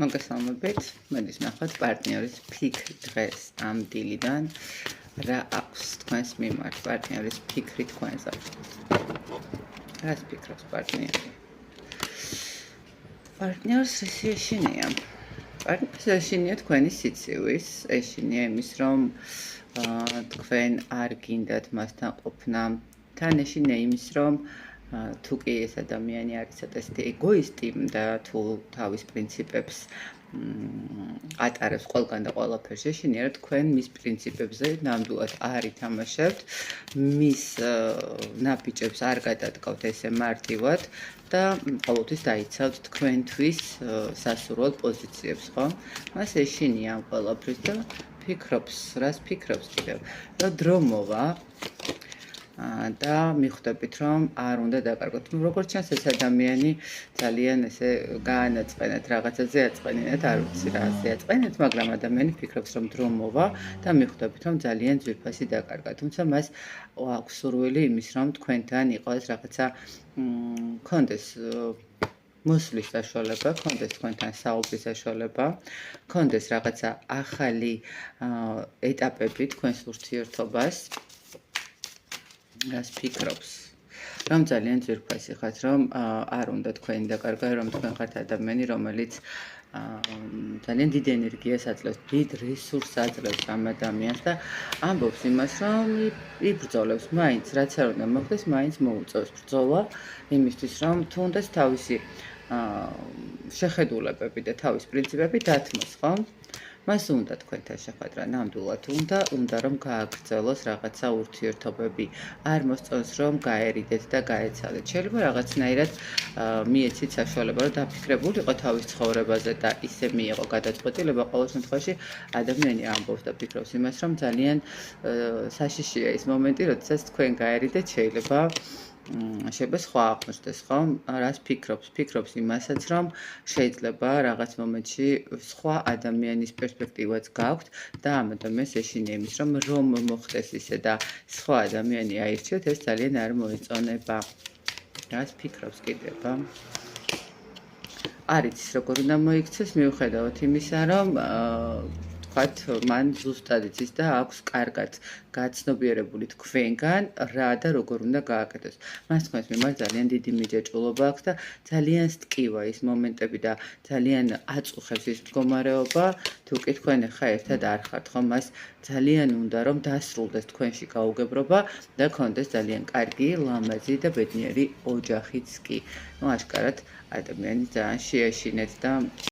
მოგესალმებით, მოდით ნახოთ პარტნიორის ფიქრი დღეს ამ დილიდან რა აქვს თქვენს მიმართ პარტნიორის ფიქრი თქვენზე. რას ფიქრობს პარტნიორი? პარტნიორს ის ეშინია. პარტნიორს ეშინია თქვენი სიცივის, ეშინია იმის, რომ თქვენ არ გინდათ მასთან ყოფნა. თან ეშინია იმის, რომ თუ კი ეს ადამიანი არის ცოტა ეგოისტი და თუ თავის პრინციპებს ატარებს ყველგან და ყველაფერში, ეშინია რომ თქვენ მის პრინციპებზე ნამდვილად არ ითამაშებთ, მის ნაბიჯებს არ გადადგავთ ესე მარტივად და ყოველთვის დაიცავთ თქვენთვის სასურველ პოზიციებს, ხო? მას ეშინია ამ ყველაფრის და ფიქრობს, რას ფიქრობს კიდევ? რომ დრო მოვა და მიხვდებით, რომ არ უნდა დაკარგოთ. როგორც ჩანს, ეს ადამიანი ძალიან ესე გაანაწყენეთ, რაღაცაზე აწყენინეთ, არ ვიცი რა აწყენინეთ, მაგრამ ადამიანი ფიქრობს, რომ დრო მოვა და მიხვდებით, რომ ძალიან ძვირფასი დაკარგა. თუმცა მას აქვს სურვილი იმის, რომ თქვენთან იყოს რაღაცა კონდეს მოსვლის საშუალება, კონდეს თქვენთან საუბრის საშუალება, კონდეს რაღაცა ახალი ეტაპები თქვენს ურთიერთობას. რას ფიქრობს? რომ ძალიან ძვირფასი ხართ, რომ არ უნდა თქვენი დაკარგვა, რომ თქვენ ხართ ადამიანი, რომელიც ძალიან დიდ ენერგიას აძლევს, დიდ რესურსს აძლევს ამ ადამიანს და ამბობს იმას, რომ იბრძოლებს მაინც, რაც არ უნდა მოხდეს, მაინც მოუწევს ბრძოლა იმისთვის, რომ თუნდაც თავისი შეხედულებები და თავის პრინციპები დათმოს, ხო? მას უნდა თქვენთან შეხვედრა, ნამდვილად უნდა რომ გააგრძელოს რაღაცა ურთიერთობები, არ მოსწონს რომ გაერიდეთ და გაეცადეთ. შეიძლება რაღაცნაირად მიეცით საშუალება, რომ დაფიქრებული იყო თავის ცხოვრებაზე და ისე მიიღო გადაწყვეტილება. ყოველ შემთხვევაში ადამიანი ამბობს და ფიქრობს იმას, რომ ძალიან საშიშია ის მომენტი, როდესაც თქვენ გაერიდეთ, შეიძლება სხვა აღმოჩნდეს, ხო? რას ფიქრობს? ფიქრობს იმასაც, რომ შეიძლება რაღაც მომენტში სხვა ადამიანის პერსპექტივაც გაქვთ და ამ ადამიანს ეშინია იმის, რომ მოხდეს ისე და სხვა ადამიანი აირჩიოთ, ეს ძალიან არ მოეწონება. რას ფიქრობს კიდევ? არ იცის როგორ უნდა მოიქცეს, მიუხედავად იმისა, რომ ვთქვათ, მან ზუსტად იცის და აქვს კარგად გაცნობიერებული თქვენგან რა და როგორ უნდა გააკეთოს. მას თქვენს მიმართ ძალიან დიდი მიჯაჭვულობა აქვს და ძალიან სტკივა ის მომენტები და ძალიან აწუხებს ის მდგომარეობა, თუ კი თქვენ ახლა ერთად არ ხართ, ხო? მას ძალიან უნდა რომ დასრულდეს თქვენში გაუგებრობა და გქონდეს ძალიან კარგი, ლამაზი და ბედნიერი ოჯახიც კი. აშკარად ადამიანი ძალიან შეეშინეთ და